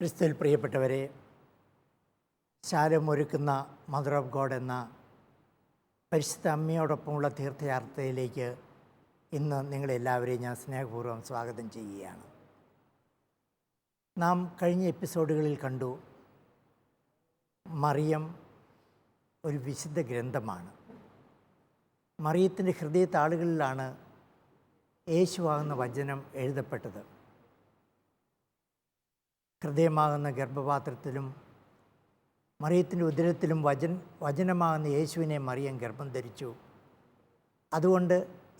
ക്രിസ്തുവിൽ പ്രിയപ്പെട്ടവരെ, ശാലമൊരുക്കുന്ന mother of God എന്ന പരിശുദ്ധ അമ്മയോടൊപ്പമുള്ള തീർത്ഥയാത്രയിലേക്ക് ഇന്ന് നിങ്ങളെല്ലാവരെയും ഞാൻ സ്നേഹപൂർവ്വം സ്വാഗതം ചെയ്യുകയാണ്. നാം കഴിഞ്ഞ എപ്പിസോഡുകളിൽ കണ്ടു, മറിയം ഒരു വിശുദ്ധ ഗ്രന്ഥമാണ്. മറിയത്തിൻ്റെ ഹൃദയത്താളുകളിലാണ് യേശുവാകുന്ന വചനം എഴുതപ്പെട്ടത്. ഹൃദയമാകുന്ന ഗർഭപാത്രത്തിലും മറിയത്തിൻ്റെ ഉദരത്തിലും വചനമാകുന്ന യേശുവിനെ മറിയം ഗർഭം ധരിച്ചു. അതുകൊണ്ട്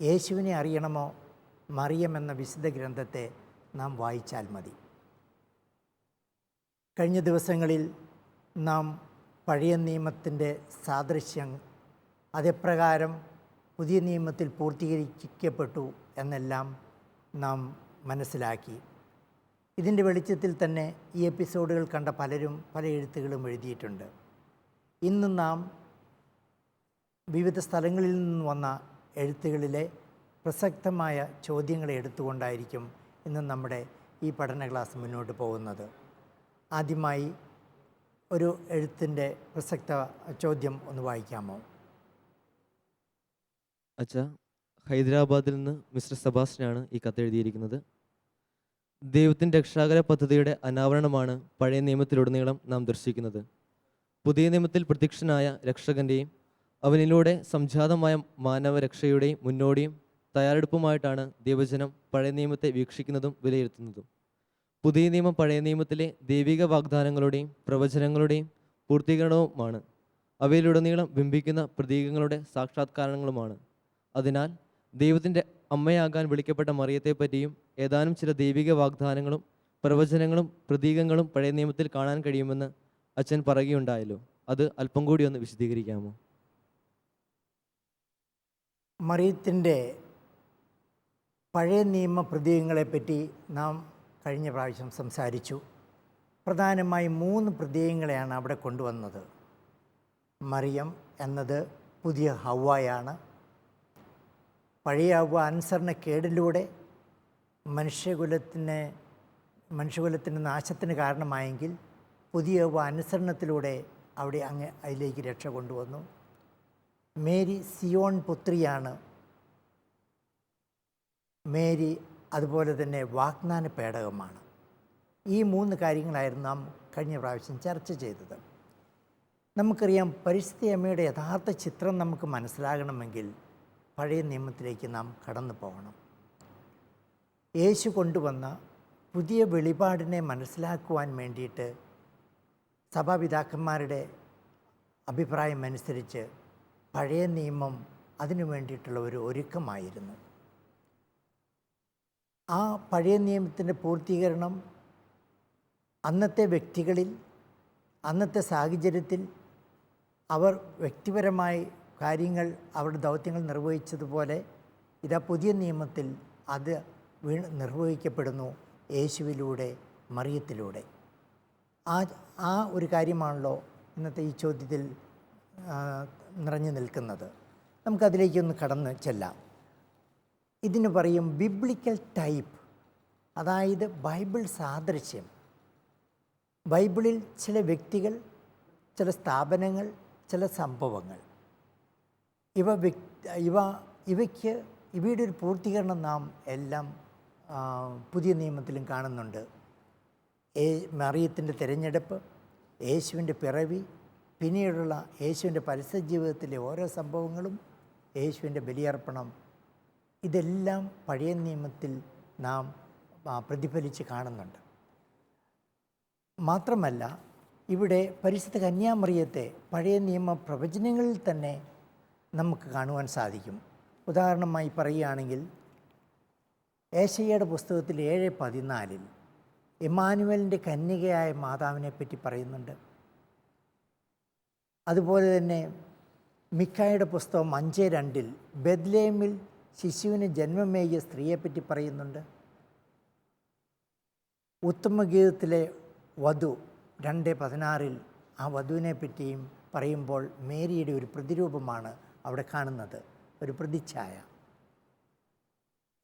യേശുവിനെ അറിയണമോ, മറിയം എന്ന വിശുദ്ധ ഗ്രന്ഥത്തെ നാം വായിച്ചാൽ മതി. കഴിഞ്ഞ ദിവസങ്ങളിൽ നാം പഴയ നിയമത്തിൻ്റെ സാദൃശ്യം അതെപ്രകാരം പുതിയ നിയമത്തിൽ പൂർത്തീകരിക്കപ്പെട്ടു എന്നെല്ലാം നാം മനസ്സിലാക്കി. ഇതിൻ്റെ വെളിച്ചത്തിൽ തന്നെ ഈ എപ്പിസോഡുകൾ കണ്ട പലരും പല എഴുത്തുകളും എഴുതിയിട്ടുണ്ട്. ഇന്ന് നാം വിവിധ സ്ഥലങ്ങളിൽ നിന്ന് വന്ന എഴുത്തുകളിലെ പ്രസക്തമായ ചോദ്യങ്ങളെ എടുത്തുകൊണ്ടായിരിക്കും ഇന്ന് നമ്മുടെ ഈ പഠന ക്ലാസ് മുന്നോട്ട് പോകുന്നത്. ആദ്യമായി ഒരു എഴുത്തിൻ്റെ പ്രസക്ത ചോദ്യം ഒന്ന് വായിക്കാമോ? അച്ഛാ, ഹൈദരാബാദിൽ നിന്ന് മിസ്റ്റർ സെബാസ്റ്റ്യനാണ് ഈ കത്ത് എഴുതിയിരിക്കുന്നത്. ദൈവത്തിൻ്റെ രക്ഷാകര പദ്ധതിയുടെ അനാവരണമാണ് പഴയ നിയമത്തിലുടനീളം നാം ദർശിക്കുന്നത്. പുതിയ നിയമത്തിൽ പ്രത്യക്ഷനായ രക്ഷകൻ്റെയും അവനിലൂടെ സംജാതമായ മാനവരക്ഷയുടെയും മുന്നോടിയും തയ്യാറെടുപ്പുമായിട്ടാണ് ദൈവജനം പഴയ നിയമത്തെ വീക്ഷിക്കുന്നതും വിലയിരുത്തുന്നതും. പുതിയ നിയമം പഴയ നിയമത്തിലെ ദൈവിക വാഗ്ദാനങ്ങളുടെയും പ്രവചനങ്ങളുടെയും പൂർത്തീകരണവുമാണ്. അവയിലുടനീളം ബിംബിക്കുന്ന പ്രതീകങ്ങളുടെ സാക്ഷാത്കാരങ്ങളുമാണ്. അതിനാൽ ദൈവത്തിൻ്റെ അമ്മയാകാൻ വിളിക്കപ്പെട്ട മറിയത്തെപ്പറ്റിയും ഏതാനും ചില ദൈവിക വാഗ്ദാനങ്ങളും പ്രവചനങ്ങളും പ്രതീകങ്ങളും പഴയ നിയമത്തിൽ കാണാൻ കഴിയുമെന്ന് അച്ഛൻ പറയുകയുണ്ടായല്ലോ. അത് അല്പം കൂടി ഒന്ന് വിശദീകരിക്കാമോ? മറിയത്തിൻ്റെ പഴയ നിയമ പ്രതീകങ്ങളെപ്പറ്റി നാം കഴിഞ്ഞ പ്രാവശ്യം സംസാരിച്ചു. പ്രധാനമായും 3 പ്രതീകങ്ങളെയാണ് അവിടെ കൊണ്ടുവന്നത്. മറിയം എന്നത് പുതിയ ഹവ്വായാണ്. പഴയ ഹവ്വ അനുസരണക്കേടിലൂടെ മനുഷ്യകുലത്തിൻ്റെ നാശത്തിന് കാരണമായെങ്കിൽ പുതിയ ഹവ്വ അനുസരണത്തിലൂടെ അവിടെ അതിലേക്ക് രക്ഷ കൊണ്ടുവന്നു. Mary Zion പുത്രിയാണ്. മേരി അതുപോലെ തന്നെ വാഗ്ദാന പേടകമാണ്. ഈ 3 കാര്യങ്ങളായിരുന്നു നാം കഴിഞ്ഞ പ്രാവശ്യം ചർച്ച ചെയ്തത്. നമുക്കറിയാം, പരിശുദ്ധ അമ്മയുടെ യഥാർത്ഥ ചിത്രം നമുക്ക് മനസ്സിലാകണമെങ്കിൽ പഴയ നിയമത്തിലേക്ക് നാം കടന്നു പോകണം. യേശു കൊണ്ടുവന്ന പുതിയ വെളിപാടിനെ മനസ്സിലാക്കുവാൻ വേണ്ടിയിട്ട് സഭാപിതാക്കന്മാരുടെ അഭിപ്രായം അനുസരിച്ച് പഴയ നിയമം അതിനു വേണ്ടിയിട്ടുള്ള ഒരു ഒരുക്കമായിരുന്നു. ആ പഴയ നിയമത്തിൻ്റെ പൂർത്തീകരണം അന്നത്തെ വ്യക്തികളിൽ, അന്നത്തെ സാഹചര്യത്തിൽ അവർ വ്യക്തിപരമായി കാര്യങ്ങൾ, അവരുടെ ദൗത്യങ്ങൾ നിർവഹിച്ചതുപോലെ ഇതാ പുതിയ നിയമത്തിൽ അത് നിർവഹിക്കപ്പെടുന്നു യേശുവിലൂടെ, മറിയത്തിലൂടെ. ആ ഒരു കാര്യമാണല്ലോ ഇന്നത്തെ ഈ ചോദ്യത്തിൽ നിറഞ്ഞു നിൽക്കുന്നത്. നമുക്കതിലേക്കൊന്ന് കടന്ന് ചെല്ലാം. ഇതിന് പറയും ബിബ്ലിക്കൽ ടൈപ്പ്, അതായത് ബൈബിൾ സാദൃശ്യം. ബൈബിളിൽ ചില വ്യക്തികൾ, ചില സ്ഥാപനങ്ങൾ, ചില സംഭവങ്ങൾ, ഇവയുടെ ഒരു പൂർത്തീകരണം നാം എല്ലാം പുതിയ നിയമത്തിലും കാണുന്നുണ്ട്. മറിയത്തിൻ്റെ തിരഞ്ഞെടുപ്പ്, യേശുവിൻ്റെ പിറവി, പിന്നീടുള്ള യേശുവിൻ്റെ പരസ്യ ജീവിതത്തിലെ ഓരോ സംഭവങ്ങളും, യേശുവിൻ്റെ ബലിയർപ്പണം, ഇതെല്ലാം പഴയ നിയമത്തിൽ നാം പ്രതിഫലിച്ച് കാണുന്നുണ്ട്. മാത്രമല്ല, ഇവിടെ പരിശുദ്ധ കന്യാമറിയത്തെ പഴയ നിയമ പ്രവചനങ്ങളിൽ തന്നെ നമുക്ക് കാണുവാൻ സാധിക്കും. ഉദാഹരണമായി പറയുകയാണെങ്കിൽ, ഏശയ്യയുടെ പുസ്തകത്തിൽ 7:14 ഇമ്മാനുവേലിൻ്റെ കന്യകയായ മാതാവിനെ പറ്റി പറയുന്നുണ്ട്. അതുപോലെ തന്നെ മിക്കായുടെ പുസ്തകം 5:2 ബെത്ലേഹേമിൽ ശിശുവിന് ജന്മമേകിയ സ്ത്രീയെപ്പറ്റി പറയുന്നുണ്ട്. ഉത്തമഗീതത്തിലെ വധു 2:16 ആ വധുവിനെ പറ്റിയും പറയുമ്പോൾ മേരിയുടെ ഒരു പ്രതിരൂപമാണ് അവിടെ കാണുന്നത്, ഒരു പ്രതിച്ഛായ.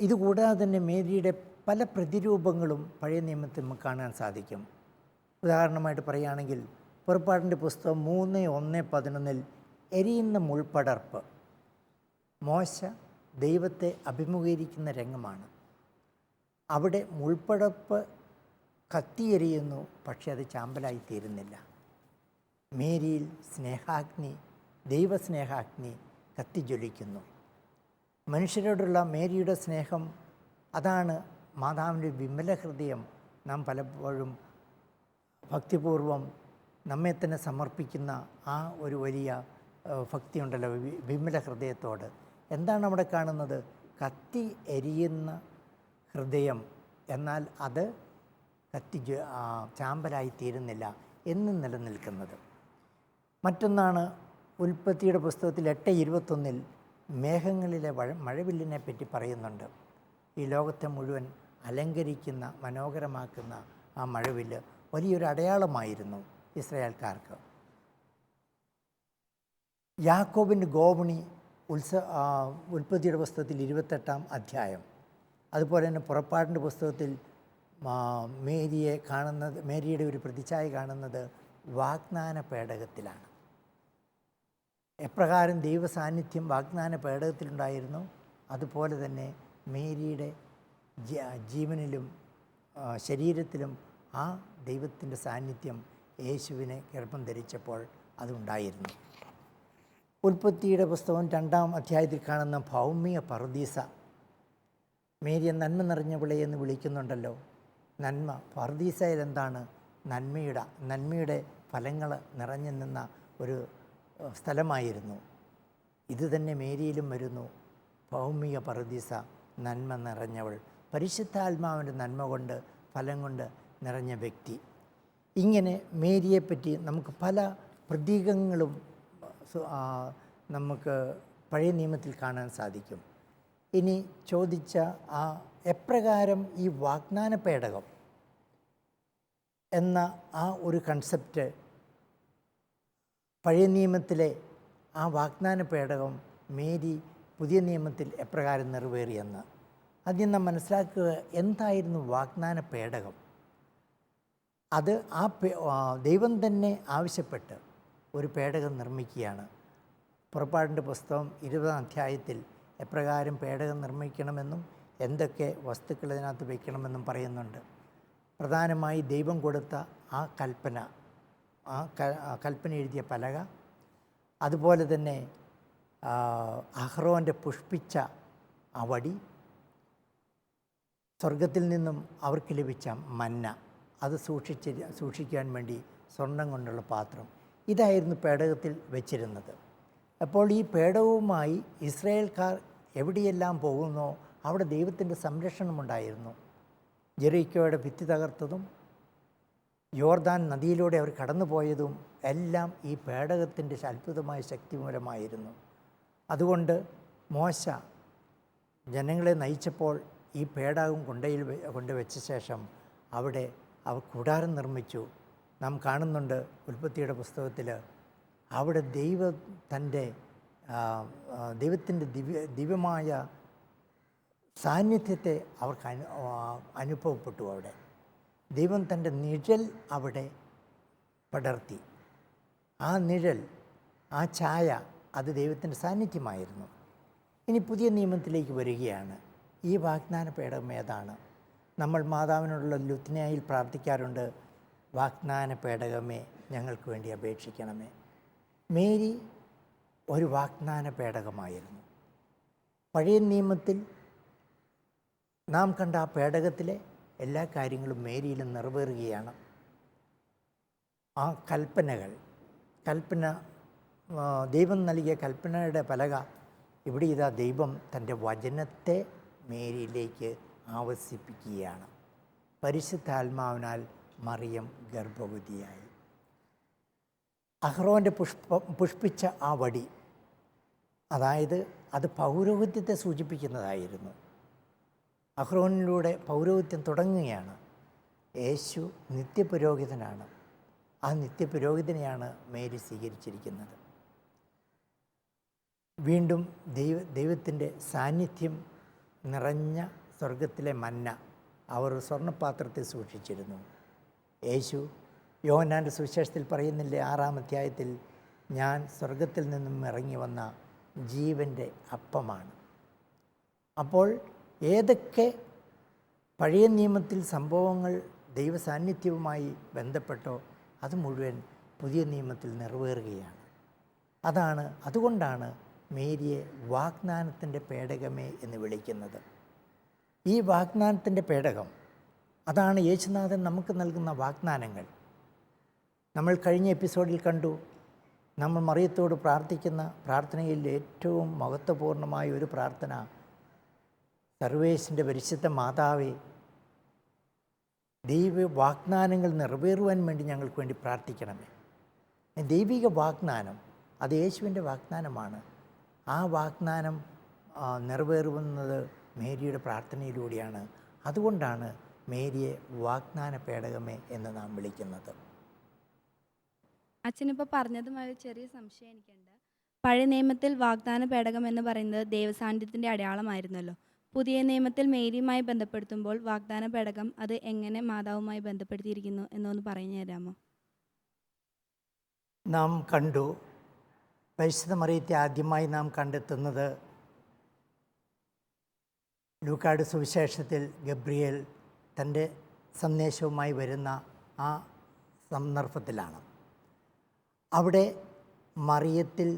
ഇതുകൂടാതെ തന്നെ മേരിയുടെ പല പ്രതിരൂപങ്ങളും പഴയ നിയമത്തിൽ നമുക്ക് കാണാൻ സാധിക്കും. ഉദാഹരണമായിട്ട് പറയുകയാണെങ്കിൽ പുറപ്പാടിൻ്റെ പുസ്തകം 3:1-11 എരിയുന്ന മുൾപടർപ്പ് മോശ ദൈവത്തെ അഭിമുഖീകരിക്കുന്ന രംഗമാണ്. അവിടെ മുൾപടർപ്പ് കത്തിയെരിയുന്നു, പക്ഷെ അത് ചാമ്പലായി തീരുന്നില്ല. മേരിയിൽ സ്നേഹാഗ്നി, ദൈവസ്നേഹാഗ്നി കത്തിജ്വലിക്കുന്നു. മനുഷ്യരോടുള്ള മേരിയുടെ സ്നേഹം, അതാണ് മാതാവിൻ്റെ വിമല ഹൃദയം. നാം പലപ്പോഴും ഭക്തിപൂർവം നമ്മെ തന്നെ സമർപ്പിക്കുന്ന ആ ഒരു വലിയ ഭക്തിയുണ്ടല്ലോ, വിമല ഹൃദയത്തോട്. എന്താണ് അവിടെ കാണുന്നത്? കത്തി എരിയുന്ന ഹൃദയം, എന്നാൽ അത് ചാമ്പലായി തീരുന്നില്ല, എന്നും നിലനിൽക്കുന്നത്. മറ്റൊന്നാണ് ഉൽപ്പത്തിയുടെ പുസ്തകത്തിൽ 8:21 മേഘങ്ങളിലെ മഴവില്ലിനെ പറ്റി പറയുന്നുണ്ട്. ഈ ലോകത്തെ മുഴുവൻ അലങ്കരിക്കുന്ന, മനോഹരമാക്കുന്ന ആ മഴവില്ല് വലിയൊരു അടയാളമായിരുന്നു ഇസ്രായേൽക്കാർക്ക്. യാക്കോബിൻ്റെ ഗോവണി ഉൽപ്പത്തിയുടെ പുസ്തകത്തിൽ 28-ാം അധ്യായം. അതുപോലെ തന്നെ പുറപ്പാടിൻ്റെ പുസ്തകത്തിൽ മേരിയുടെ ഒരു പ്രതിച്ഛായ കാണുന്നത് വാഗ്ദാന പേടകത്തിലാണ്. എപ്രകാരം ദൈവസാന്നിധ്യം വാഗ്ദാന പേടകത്തിലുണ്ടായിരുന്നു, അതുപോലെ തന്നെ മേരിയുടെ ജീവനിലും ശരീരത്തിലും ആ ദൈവത്തിൻ്റെ സാന്നിധ്യം യേശുവിനെ ഗർഭം ധരിച്ചപ്പോൾ അതുണ്ടായിരുന്നു. ഉൽപ്പത്തിയുടെ പുസ്തകം 2-ാം അധ്യായത്തിൽ കാണുന്ന ഭൗമിക പറുദീസ, മേരിയെ നന്മ നിറഞ്ഞവളെ എന്ന് വിളിക്കുന്നുണ്ടല്ലോ. നന്മ പറുദീസയിൽ എന്താണ്? നന്മയുടെ ഫലങ്ങൾ നിറഞ്ഞു നിന്ന ഒരു സ്ഥലമായിരുന്നു. ഇത് തന്നെ മേരിയിലും വരുന്നു. ഭൗമിക പറുദീസ, നന്മ നിറഞ്ഞവൾ, പരിശുദ്ധാത്മാവിൻ്റെ നന്മ കൊണ്ട്, ഫലം കൊണ്ട് നിറഞ്ഞ വ്യക്തി. ഇങ്ങനെ മേരിയെപ്പറ്റി നമുക്ക് പല പ്രതീകങ്ങളും നമുക്ക് പഴയ നിയമത്തിൽ കാണാൻ സാധിക്കും. ഇനി ചോദിച്ച എപ്രകാരം ഈ വാഗ്ദാന പേടകം എന്ന ആ ഒരു കൺസെപ്റ്റ്, പഴയ നിയമത്തിലെ ആ വാഗ്ദാന പേടകം മേരി പുതിയ നിയമത്തിൽ എപ്രകാരം നിറവേറിയെന്ന് ആദ്യം നാം മനസ്സിലാക്കുക. എന്തായിരുന്നു വാഗ്ദാന പേടകം? അത് ദൈവം തന്നെ ആവശ്യപ്പെട്ട് ഒരു പേടകം നിർമ്മിക്കുകയാണ്. പുറപ്പാടിൻ്റെ പുസ്തകം 20-ാം അധ്യായത്തിൽ എപ്രകാരം പേടകം നിർമ്മിക്കണമെന്നും എന്തൊക്കെ വസ്തുക്കൾ ഇതിനകത്ത് വയ്ക്കണമെന്നും പറയുന്നുണ്ട്. പ്രധാനമായി ദൈവം കൊടുത്ത ആ കൽപ്പന, കൽപ്പന എഴുതിയ പലക, അതുപോലെ തന്നെ അഹ്റോൻ്റെ പുഷ്പിച്ച ആ വടി, സ്വർഗത്തിൽ നിന്നും അവർക്ക് ലഭിച്ച മന്ന, അത് സൂക്ഷിക്കാൻ വേണ്ടി സ്വർണം കൊണ്ടുള്ള പാത്രം, ഇതായിരുന്നു പേടകത്തിൽ വെച്ചിരുന്നത്. അപ്പോൾ ഈ പേടകവുമായി ഇസ്രായേൽക്കാർ എവിടെയെല്ലാം പോകുന്നോ അവിടെ ദൈവത്തിൻ്റെ സംരക്ഷണമുണ്ടായിരുന്നു. ജെറിക്കോയുടെ ഭിത്തി തകർത്തതും യോർദാൻ നദിയിലൂടെ അവർ കടന്നുപോയതും എല്ലാം ഈ പേടകത്തിൻ്റെ അത്ഭുതമായ ശക്തി മൂലമായിരുന്നു. അതുകൊണ്ട് മോശ ജനങ്ങളെ നയിച്ചപ്പോൾ ഈ പേടകം കൊണ്ടുവച്ച ശേഷം അവിടെ അവർ കൂടാരം നിർമ്മിച്ചു. നാം കാണുന്നുണ്ട് ഉൽപ്പത്തിയുടെ പുസ്തകത്തിൽ, അവിടെ ദൈവത്തിൻ്റെ ദിവ്യമായ സാന്നിധ്യത്തെ അവർക്ക് അനുഭവപ്പെട്ടു. അവിടെ ദൈവം തൻ്റെ നിഴൽ അവിടെ പടർത്തി. ആ നിഴൽ, ആ ഛായ, അത് ദൈവത്തിൻ്റെ സാന്നിധ്യമായിരുന്നു. ഇനി പുതിയ നിയമത്തിലേക്ക് വരികയാണ്. ഈ വാഗ്ദാന പേടകം ഏതാണ്? നമ്മൾ മാതാവിനോടുള്ള ലുത്നിയായിൽ പ്രാർത്ഥിക്കാറുണ്ട്, വാഗ്ദാന പേടകമേ ഞങ്ങൾക്ക് വേണ്ടി അപേക്ഷിക്കണമേ. മേരി ഒരു വാഗ്ദാന പേടകമായിരുന്നു. പഴയ നിയമത്തിൽ നാം കണ്ട ആ പേടകത്തിലെ എല്ലാ കാര്യങ്ങളും മേരിയിലും നിറവേറുകയാണ്. ആ ദൈവം നൽകിയ കൽപ്പനയുടെ പലക, ഇവിടെ ഇതാ ദൈവം തൻ്റെ വചനത്തെ മേരിയിലേക്ക് ആവസിപ്പിക്കുകയാണ്. പരിശുദ്ധാത്മാവിനാൽ മറിയം ഗർഭവതിയായി. അഹ്റോൻ്റെ പുഷ്പിച്ച ആ വടി, അതായത് അത് പൗരോഹിത്യത്തെ സൂചിപ്പിക്കുന്നതായിരുന്നു. അഹ്റോനിലൂടെ പൗരോഹിത്യം തുടങ്ങുകയാണ്. യേശു നിത്യപുരോഹിതനാണ്. ആ നിത്യപുരോഹിതനെയാണ് മേരി സ്വീകരിച്ചിരിക്കുന്നത്. വീണ്ടും ദൈവത്തിൻ്റെ സാന്നിധ്യം നിറഞ്ഞ സ്വർഗത്തിലെ മന്ന അവർ സ്വർണ്ണപാത്രത്തിൽ സൂക്ഷിച്ചിരുന്നു. യേശു യോഹന്നാൻ്റെ സുവിശേഷത്തിൽ പറയുന്നില്ലേ 6-ാം അധ്യായത്തിൽ, ഞാൻ സ്വർഗത്തിൽ നിന്നും ഇറങ്ങി വന്ന ജീവൻ്റെ അപ്പമാണ്. അപ്പോൾ ഏതൊക്കെ പഴയ നിയമത്തിൽ സംഭവങ്ങൾ ദൈവസാന്നിധ്യവുമായി ബന്ധപ്പെട്ടോ അത് മുഴുവൻ പുതിയ നിയമത്തിൽ നിറവേറുകയാണ്. അതുകൊണ്ടാണ് മേരിയെ വാഗ്ദാനത്തിൻ്റെ പേടകമേ എന്ന് വിളിക്കുന്നത്. ഈ വാഗ്ദാനത്തിൻ്റെ പേടകം, അതാണ് യേശുനാഥൻ നമുക്ക് നൽകുന്ന വാഗ്ദാനങ്ങൾ. നമ്മൾ കഴിഞ്ഞ എപ്പിസോഡിൽ കണ്ടു, നമ്മൾ മറിയത്തോട് പ്രാർത്ഥിക്കുന്ന പ്രാർത്ഥനയിൽ ഏറ്റവും മഹത്വപൂർണമായ ഒരു പ്രാർത്ഥന, സർവേശിൻ്റെ പരിശുദ്ധ മാതാവേ, ദൈവ വാഗ്ദാനങ്ങൾ നിറവേറുവാൻ വേണ്ടി ഞങ്ങൾക്ക് വേണ്ടി പ്രാർത്ഥിക്കണമേ. ദൈവിക വാഗ്ദാനം അത് യേശുവിൻ്റെ വാഗ്ദാനമാണ്. ആ വാഗ്ദാനം നിറവേറുന്നത് മേരിയുടെ പ്രാർത്ഥനയിലൂടെയാണ്. അതുകൊണ്ടാണ് മേരിയെ വാഗ്ദാന പേടകമേ എന്ന് നാം വിളിക്കുന്നത്. അച്ഛനിപ്പോൾ പറഞ്ഞതുമായ ഒരു ചെറിയ സംശയം എനിക്കുണ്ട്. പഴയ നിയമത്തിൽ വാഗ്ദാന പേടകം എന്ന് പറയുന്നത് ദൈവസാന്നിധ്യത്തിൻ്റെ അടയാളമായിരുന്നല്ലോ. പുതിയ നിയമത്തിൽ മേരിയുമായി ബന്ധപ്പെടുത്തുമ്പോൾ വാഗ്ദാന പേടകം അത് എങ്ങനെ മാതാവുമായി ബന്ധപ്പെടുത്തിയിരിക്കുന്നു എന്നൊന്ന് പറഞ്ഞു തരാമോ? നാം കണ്ടു, പരിശുദ്ധ മറിയത്തെ ആദ്യമായി നാം കണ്ടെത്തുന്നത് ലൂക്കായുടെ സുവിശേഷത്തിൽ ഗബ്രിയേൽ തൻ്റെ സന്ദേശവുമായി വരുന്ന ആ സന്ദർഭത്തിലാണ്. അവിടെ മറിയത്തിൽ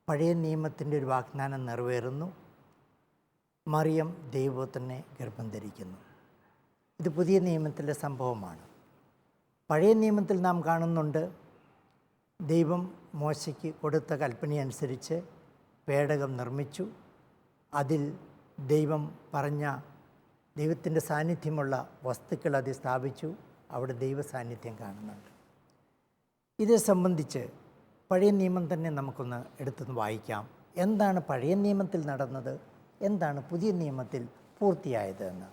പഴയ നിയമത്തിൻ്റെ ഒരു വാഗ്ദാനം നിറവേറുന്നു. മറിയം ദൈവത്തിനെ ഗർഭം ധരിക്കുന്നു. ഇത് പുതിയ നിയമത്തിലെ സംഭവമാണ്. പഴയ നിയമത്തിൽ നാം കാണുന്നുണ്ട്, ദൈവം മോശയ്ക്ക് കൊടുത്ത കൽപ്പനയനുസരിച്ച് പേടകം നിർമ്മിച്ചു. അതിൽ ദൈവം പറഞ്ഞ ദൈവത്തിൻ്റെ സാന്നിധ്യമുള്ള വസ്തുക്കൾ അതിൽ സ്ഥാപിച്ചു. അവിടെ ദൈവ സാന്നിധ്യം കാണുന്നുണ്ട്. ഇതേ സംബന്ധിച്ച് പഴയ നിയമം തന്നെ നമുക്കൊന്ന് എടുത്തൊന്ന് വായിക്കാം. എന്താണ് പഴയ നിയമത്തിൽ നടന്നത്, എന്താണ് പുതിയ നിയമത്തിൽ പൂർത്തിയായത് എന്ന്.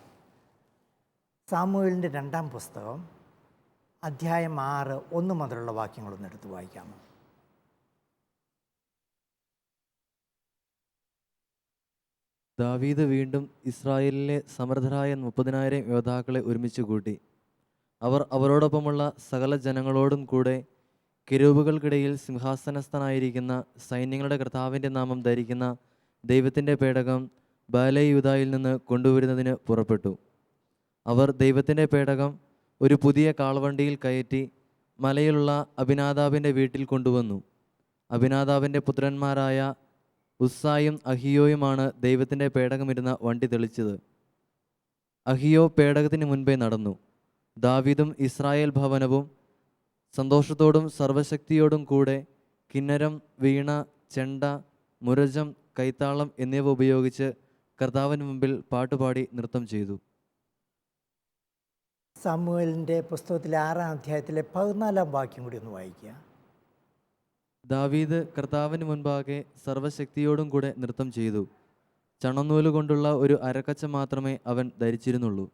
സാമുവേലിൻ്റെ 2-ാം പുസ്തകം അധ്യായം 6, 1 മുതലുള്ള വാക്യങ്ങളൊന്ന് എടുത്ത് വായിക്കാമോ? ദാവീദ് വീണ്ടും ഇസ്രായേലിലെ സമർത്ഥരായ 30,000 യോദ്ധാക്കളെ ഒരുമിച്ച് കൂട്ടി. അവർ അവരോടൊപ്പമുള്ള സകല ജനങ്ങളോടും കൂടെ കെരൂബുകൾക്കിടയിൽ സിംഹാസനസ്ഥനായിരിക്കുന്ന സൈന്യങ്ങളുടെ കർത്താവിൻ്റെ നാമം ധരിക്കുന്ന ദൈവത്തിൻ്റെ പേടകം ബാലയൂദായിൽ നിന്ന് കൊണ്ടുവരുന്നതിന് പുറപ്പെട്ടു. അവർ ദൈവത്തിൻ്റെ പേടകം ഒരു പുതിയ കാളവണ്ടിയിൽ കയറ്റി മലയിലുള്ള അബിനാദാബിൻ്റെ വീട്ടിൽ കൊണ്ടുവന്നു. അബിനാദാബിൻ്റെ പുത്രന്മാരായ ഉസ്സായും അഹിയോയുമാണ് ദൈവത്തിൻ്റെ പേടകമിരുന്ന വണ്ടി തെളിച്ചത്. അഹിയോ പേടകത്തിന് മുൻപേ നടന്നു. ദാവീദും ഇസ്രായേൽ ഭവനവും സന്തോഷത്തോടും സർവശക്തിയോടും കൂടെ കിന്നരം, വീണ, ചെണ്ട, മുരജം, കൈത്താളം എന്നിവ ഉപയോഗിച്ച് കർത്താവിന് മുമ്പിൽ പാട്ടുപാടി നൃത്തം ചെയ്തു. സാമുവേലിൻ്റെ പുസ്തകത്തിലെ 6-ാം അധ്യായത്തിലെ 14-ാം വാക്യം കൂടി ഒന്ന് വായിക്കുക. ദാവീദ് കർത്താവിന് മുൻപാകെ സർവശക്തിയോടും കൂടെ നൃത്തം ചെയ്തു. ചണനൂല് കൊണ്ടുള്ള ഒരു അരക്കച്ച മാത്രമേ അവൻ ധരിച്ചിരുന്നുള്ളൂ.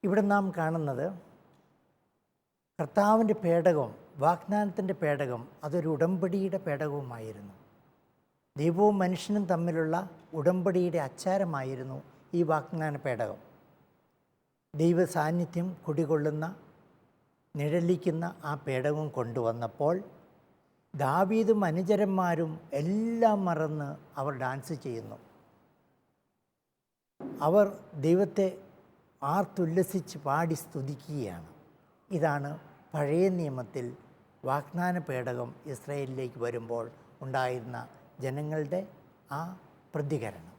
ഇവിടെ നാം കാണുന്നത് കർത്താവിൻ്റെ പേടകം, വാഗ്ദാനത്തിൻ്റെ പേടകം, അതൊരു ഉടമ്പടിയുടെ പേടകവുമായിരുന്നു. ദൈവവും മനുഷ്യനും തമ്മിലുള്ള ഉടമ്പടിയുടെ അച്ചാരമായിരുന്നു ഈ വാഗ്ദാന പേടകം. ദൈവ സാന്നിധ്യം കുടികൊള്ളുന്ന, നിഴലിക്കുന്ന ആ പേടകം കൊണ്ടുവന്നപ്പോൾ ദാവീദും അനുചരന്മാരും എല്ലാം മറന്ന് അവർ ഡാൻസ് ചെയ്യുന്നു. അവർ ദൈവത്തെ ആർത്തുല്ലസിച്ച് പാടി സ്തുതിക്കുകയാണ്. ഇതാണ് പഴയ നിയമത്തിൽ വാഗ്ദാന പേടകം ഇസ്രായേലിലേക്ക് വരുമ്പോൾ ഉണ്ടായിരുന്ന ജനങ്ങളുടെ ആ പ്രതികരണം.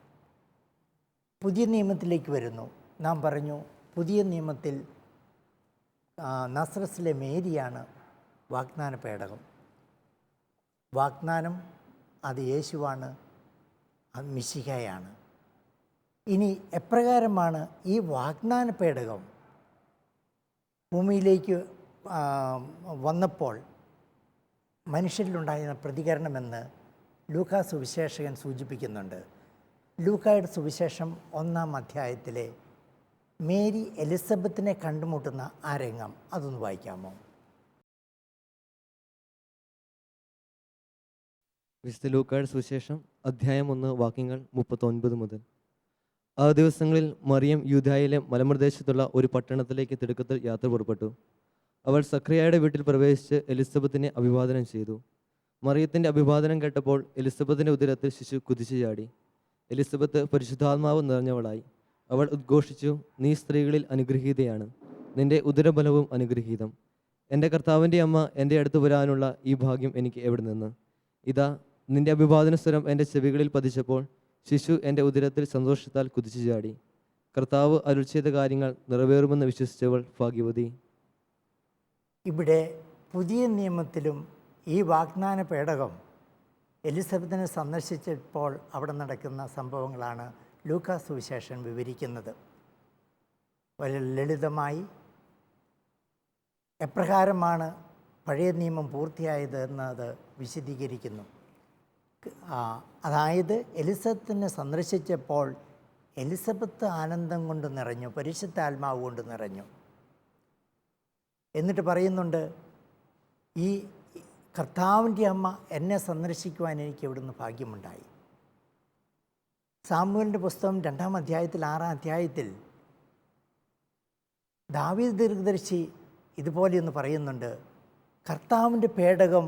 പുതിയ നിയമത്തിലേക്ക് വരുന്നു. നാം പറഞ്ഞു, പുതിയ നിയമത്തിൽ നസ്രത്തിലെ മേരിയാണ് വാഗ്ദാന പേടകം. വാഗ്ദാനം അത് യേശുവാണ്, അത് മിശിഹായാണ്. ഇനി എപ്രകാരമാണ് ഈ വാഗ്ദാന പേടകം ഭൂമിയിലേക്ക് വന്നപ്പോൾ മനുഷ്യരിലുണ്ടായിരുന്ന പ്രതികരണമെന്ന് ലൂക്കാ സുവിശേഷകൻ സൂചിപ്പിക്കുന്നുണ്ട്. ലൂക്കായുടെ സുവിശേഷം 1-ാം അധ്യായത്തിലെ മേരി എലിസബത്തിനെ കണ്ടുമുട്ടുന്ന ആ രംഗം അതൊന്ന് വായിക്കാമോ? വിശുദ്ധ ലൂക്കായുടെ സുവിശേഷം അധ്യായം 1 വാക്യങ്ങൾ 39 മുതൽ. ആ ദിവസങ്ങളിൽ മറിയം യൂദായിലെ മലമ്പ്രദേശത്തുള്ള ഒരു പട്ടണത്തിലേക്ക് തിടുക്കത്തിൽ യാത്ര പുറപ്പെട്ടു. അവൾ സക്രിയയുടെ വീട്ടിൽ പ്രവേശിച്ച് എലിസബത്തിനെ അഭിവാദനം ചെയ്തു. മറിയത്തിൻ്റെ അഭിവാദനം കേട്ടപ്പോൾ എലിസബത്തിൻ്റെ ഉദരത്തിൽ ശിശു കുതിച്ചു ചാടി. എലിസബത്ത് പരിശുദ്ധാത്മാവ് നിറഞ്ഞവളായി. അവൾ ഉദ്ഘോഷിച്ചു, നീ സ്ത്രീകളിൽ അനുഗ്രഹീതയാണ്, നിന്റെ ഉദരബലവും അനുഗ്രഹീതം. എൻ്റെ കർത്താവിൻ്റെ അമ്മ എൻ്റെ അടുത്ത് വരാനുള്ള ഈ ഭാഗ്യം എനിക്ക് എവിടെ നിന്ന്? ഇതാ, നിന്റെ അഭിവാദന സ്വരം എൻ്റെ ചെവികളിൽ പതിച്ചപ്പോൾ ശിശു എൻ്റെ ഉദരത്തിൽ സന്തോഷത്താൽ കുതിച്ചു ചാടി. കർത്താവ് അരുൾ ചെയ്ത കാര്യങ്ങൾ നിറവേറുമെന്ന് വിശ്വസിച്ചവൾ ഭാഗ്യവതി. ഇവിടെ പുതിയ നിയമത്തിലും ഈ വാഗ്ദാന പേടകം എലിസബത്തിനെ സന്ദർശിച്ചപ്പോൾ അവിടെ നടക്കുന്ന സംഭവങ്ങളാണ് ലൂക്കാ സുവിശേഷൻ വിവരിക്കുന്നത്. വളരെ ലളിതമായി എപ്രകാരമാണ് പഴയ നിയമം പൂർത്തിയായത് എന്നത് വിശദീകരിക്കുന്നു. അതായത് എലിസബത്തിനെ സന്ദർശിച്ചപ്പോൾ എലിസബത്ത് ആനന്ദം കൊണ്ട് നിറഞ്ഞു, പരിശുദ്ധാത്മാവ് കൊണ്ട് നിറഞ്ഞു. എന്നിട്ട് പറയുന്നുണ്ട്, ഈ കർത്താവിൻ്റെ അമ്മ എന്നെ സന്ദർശിക്കുവാൻ എനിക്ക് ഇവിടുന്ന് ഭാഗ്യമുണ്ടായി. സാമുവേലിൻ്റെ പുസ്തകം 2-ാം അധ്യായത്തിൽ 6-ാം അധ്യായത്തിൽ ദാവീദ് ദീർഘദർശി ഇതുപോലെയൊന്ന് പറയുന്നുണ്ട്, കർത്താവിൻ്റെ പേടകം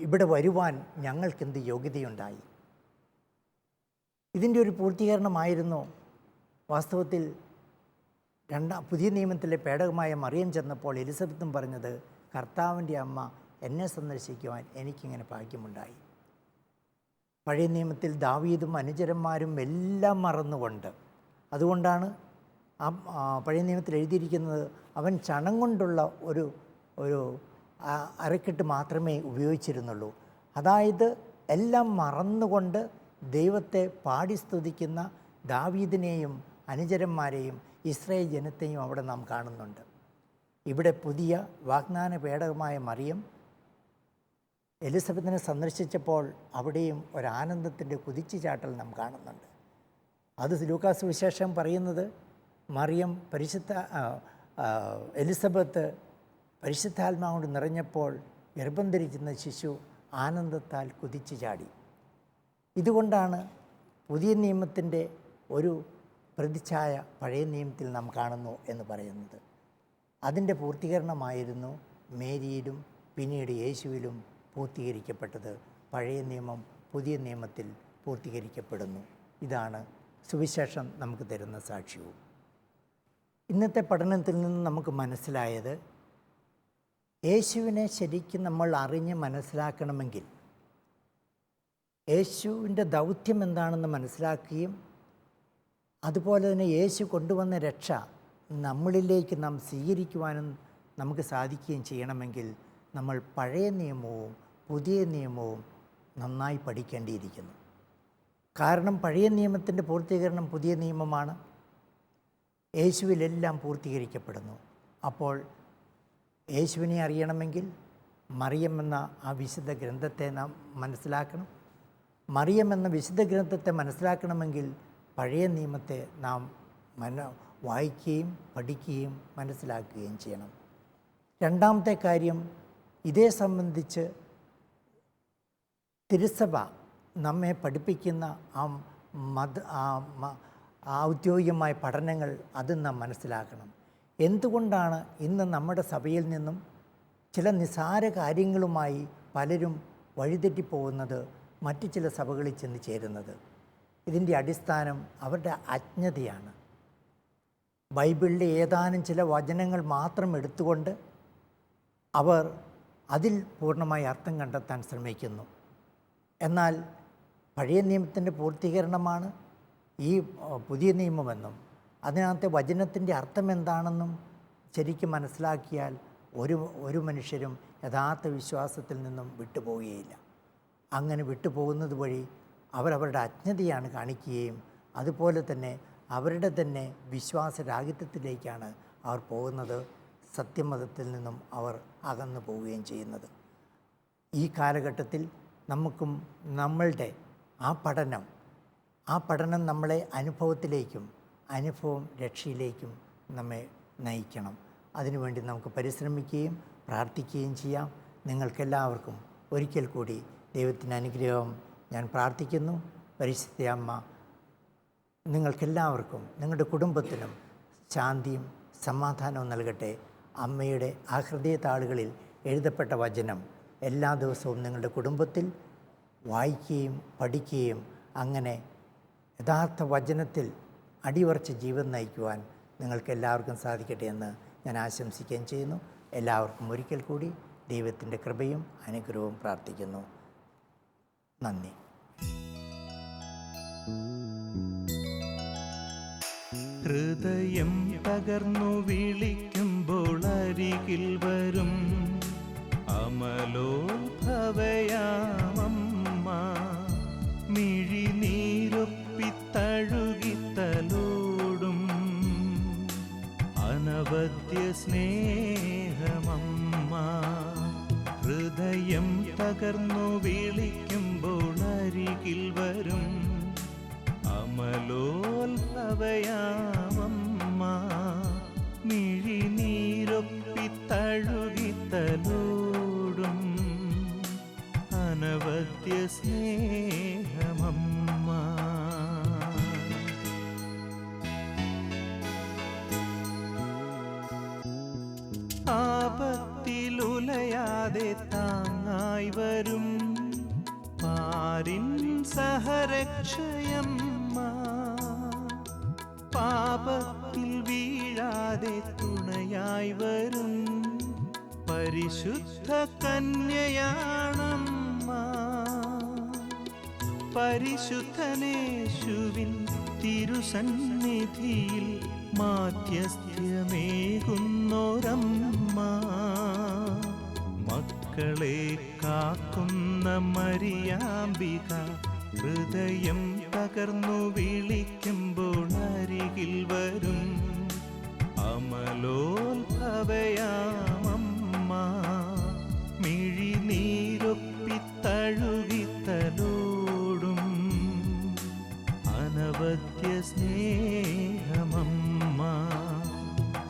ഇവിടെ വരുവാൻ ഞങ്ങൾക്കെന്ത് യോഗ്യതയുണ്ടായി. ഇതിൻ്റെ ഒരു പൂർത്തീകരണമായിരുന്നു വാസ്തവത്തിൽ പുതിയ നിയമത്തിലെ പേടകമായ മറിയം ചെന്നപ്പോൾ എലിസബത്തും പറഞ്ഞത്, കർത്താവിൻ്റെ അമ്മ എന്നെ സന്ദർശിക്കുവാൻ എനിക്കിങ്ങനെ ഭാഗ്യമുണ്ടായി. പഴയ നിയമത്തിൽ ദാവീദും അനുചരന്മാരും എല്ലാം മറന്നുകൊണ്ട്, അതുകൊണ്ടാണ് പഴയ നിയമത്തിൽ എഴുതിയിരിക്കുന്നത്, അവൻ ചണം കൊണ്ടുള്ള ഒരു അരക്കെട്ട് മാത്രമേ ഉപയോഗിച്ചിരുന്നുള്ളൂ. അതായത് എല്ലാം മറന്നുകൊണ്ട് ദൈവത്തെ പാടി സ്തുതിക്കുന്ന ദാവീദിനെയും അനുചരന്മാരെയും ഇസ്രായേൽ ജനത്തെയും അവിടെ നാം കാണുന്നുണ്ട്. ഇവിടെ പുതിയ വാഗ്ദാന പേടകമായ മറിയം എലിസബത്തിനെ സന്ദർശിച്ചപ്പോൾ അവിടെയും ഒരാനന്ദത്തിൻ്റെ കുതിച്ചുചാട്ടൽ നാം കാണുന്നുണ്ട്. അത് ലൂക്കാ സുവിശേഷം പറയുന്നത്, മറിയം എലിസബത്ത് പരിശുദ്ധാത്മാവോട് നിറഞ്ഞപ്പോൾ ഗർഭം ധരിക്കുന്ന ശിശു ആനന്ദത്താൽ കുതിച്ചു ചാടി. ഇതുകൊണ്ടാണ് പുതിയ നിയമത്തിൻ്റെ ഒരു പ്രതിച്ഛായ പഴയ നിയമത്തിൽ നാം കാണുന്നു എന്ന് പറയുന്നത്. അതിൻ്റെ പൂർത്തീകരണമായിരുന്നു മേരിയിലും പിന്നീട് യേശുവിലും പൂർത്തീകരിക്കപ്പെട്ടത്. പഴയ നിയമം പുതിയ നിയമത്തിൽ പൂർത്തീകരിക്കപ്പെടുന്നു. ഇതാണ് സുവിശേഷം നമുക്ക് തരുന്ന സാക്ഷ്യവും. ഇന്നത്തെ പഠനത്തിൽ നിന്ന് നമുക്ക് മനസ്സിലായത്, യേശുവിനെ ശരിക്കും നമ്മൾ അറിഞ്ഞ് മനസ്സിലാക്കണമെങ്കിൽ യേശുവിൻ്റെ ദൗത്യം എന്താണെന്ന് മനസ്സിലാക്കുകയും അതുപോലെ തന്നെ യേശു കൊണ്ടുവന്ന രക്ഷ നമ്മളിലേക്ക് നാം സ്വീകരിക്കുവാനും നമുക്ക് സാധിക്കുകയും ചെയ്യണമെങ്കിൽ നമ്മൾ പഴയ നിയമവും പുതിയ നിയമവും നന്നായി പഠിക്കേണ്ടിയിരിക്കുന്നു. കാരണം പഴയ നിയമത്തിൻ്റെ പൂർത്തീകരണം പുതിയ നിയമമാണ്. യേശുവിലെല്ലാം പൂർത്തീകരിക്കപ്പെടുന്നു. അപ്പോൾ യേശുവിനെ അറിയണമെങ്കിൽ മറിയം എന്ന ആ വിശുദ്ധ ഗ്രന്ഥത്തെ നാം മനസ്സിലാക്കണം. മറിയം എന്ന വിശുദ്ധ ഗ്രന്ഥത്തെ മനസ്സിലാക്കണമെങ്കിൽ പഴയ നിയമത്തെ നാം വായിക്കുകയും പഠിക്കുകയും മനസ്സിലാക്കുകയും ചെയ്യണം. രണ്ടാമത്തെ കാര്യം, ഇതേ സംബന്ധിച്ച് തിരുസഭ നമ്മെ പഠിപ്പിക്കുന്ന ഔദ്യോഗികമായ പഠനങ്ങൾ അത് നാം മനസ്സിലാക്കണം. എന്തുകൊണ്ടാണ് ഇന്ന് നമ്മുടെ സഭയിൽ നിന്നും ചില നിസ്സാര കാര്യങ്ങളുമായി പലരും വഴിതെറ്റിപ്പോകുന്നത്, മറ്റു ചില സഭകളിൽ ചെന്ന് ചേരുന്നത്? ഇതിൻ്റെ അടിസ്ഥാനം അവരുടെ അജ്ഞതയാണ്. ബൈബിളിലെ ഏതാനും ചില വചനങ്ങൾ മാത്രം എടുത്തുകൊണ്ട് അവർ അതിൽ പൂർണ്ണമായി അർത്ഥം കണ്ടെത്താൻ ശ്രമിക്കുന്നു. എന്നാൽ പഴയ നിയമത്തിൻ്റെ പൂർത്തീകരണമാണ് ഈ പുതിയ നിയമമെന്നും അതിനകത്തെ വചനത്തിൻ്റെ അർത്ഥം എന്താണെന്നും ശരിക്കും മനസ്സിലാക്കിയാൽ ഒരു മനുഷ്യരും യഥാർത്ഥ വിശ്വാസത്തിൽ നിന്നും വിട്ടുപോവുകയില്ല. അങ്ങനെ വിട്ടുപോകുന്നത് വഴി അവരവരുടെ അജ്ഞതയാണ് കാണിക്കുകയും അതുപോലെ തന്നെ അവരുടെ തന്നെ വിശ്വാസരാഹിത്യത്തിലേക്കാണ് അവർ പോകുന്നത്. സത്യമതത്തിൽ നിന്നും അവർ അകന്നു പോവുകയും ചെയ്യുന്നത്. ഈ കാലഘട്ടത്തിൽ നമുക്കും നമ്മളുടെ ആ പഠനം നമ്മളെ അനുഭവത്തിലേക്കും അനുഭവം രക്ഷയിലേക്കും നമ്മെ നയിക്കണം. അതിനുവേണ്ടി നമുക്ക് പരിശ്രമിക്കുകയും പ്രാർത്ഥിക്കുകയും ചെയ്യാം. നിങ്ങൾക്കെല്ലാവർക്കും ഒരിക്കൽ കൂടി ദൈവത്തിൻ്റെ അനുഗ്രഹം ഞാൻ പ്രാർത്ഥിക്കുന്നു. പരിശുദ്ധ അമ്മ നിങ്ങൾക്കെല്ലാവർക്കും നിങ്ങളുടെ കുടുംബത്തിനും ശാന്തിയും സമാധാനവും നൽകട്ടെ. അമ്മയുടെ ആ ഹൃദയ താളുകളിൽ എഴുതപ്പെട്ട വചനം എല്ലാ ദിവസവും നിങ്ങളുടെ കുടുംബത്തിൽ വായിക്കുകയും പഠിക്കുകയും അങ്ങനെ യഥാർത്ഥ വചനത്തിൽ അടിയുറച്ച ജീവിതം നയിക്കുവാൻ നിങ്ങൾക്ക് എല്ലാവർക്കും സാധിക്കട്ടെ എന്ന് ഞാൻ ആശംസിക്കുകയും ചെയ്യുന്നു. എല്ലാവർക്കും ഒരിക്കൽ കൂടി ദൈവത്തിൻ്റെ കൃപയും അനുഗ്രഹവും പ്രാർത്ഥിക്കുന്നു. നന്ദി. ഹൃദയം പകർന്നു വിളിക്കുമ്പോൾ അരികിൽ വരും അമലോത്ഭവയാമമ്മ. മിഴിനീരൊപ്പിത്തഴുകിത്തലോടും അനവദ്യ സ്നേഹമമ്മ. ഹൃദയം പകർന്നു വിളിക്കുമ്പോൾ അരികിൽ വരും അമലോത്ഭവയാമമ്മ. മിഴിനീരൊപ്പിത്തഴുകിത്തലോടും അനവദ്യ സ്നേഹമമ്മ. ആപത്തിലുലയാതെ താങ്ങായി വരും പാരിൻ സഹരക്ഷയമ്മ. പാപത്തിൽ വീഴാതെ തുണയായി വരും പരിശുദ്ധ കന്യയാണമ്മ. പരിശുദ്ധനേശുവിൻ തിരുസന്നിധിയിൽ മാധ്യസ്ഥ്യമേകുന്നോരമ്മ. മക്കളെ കാക്കുന്ന മരിയാമ്പിക ഹൃദയം പകർന്നു വിളിക്കുമ്പോൾ അരികിൽ വരും അമലോത്ഭവയാമമ്മ. മിഴിനീരൊപ്പിത്തഴുകിത്തലോടും അനവദ്യ സ്നേഹമമ്മ.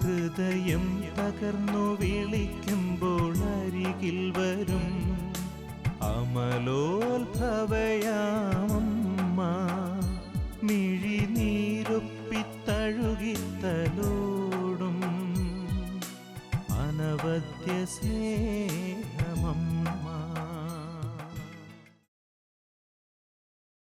ഹൃദയം പകർന്നു വിളിക്കുമ്പോൾ അരികിൽ വരും അമലോത്ഭവയാമമ്മ. മിഴിനീരൊപ്പിത്തഴുകിത്തലോടും അനവദ്യ സ്നേഹമമ്മ.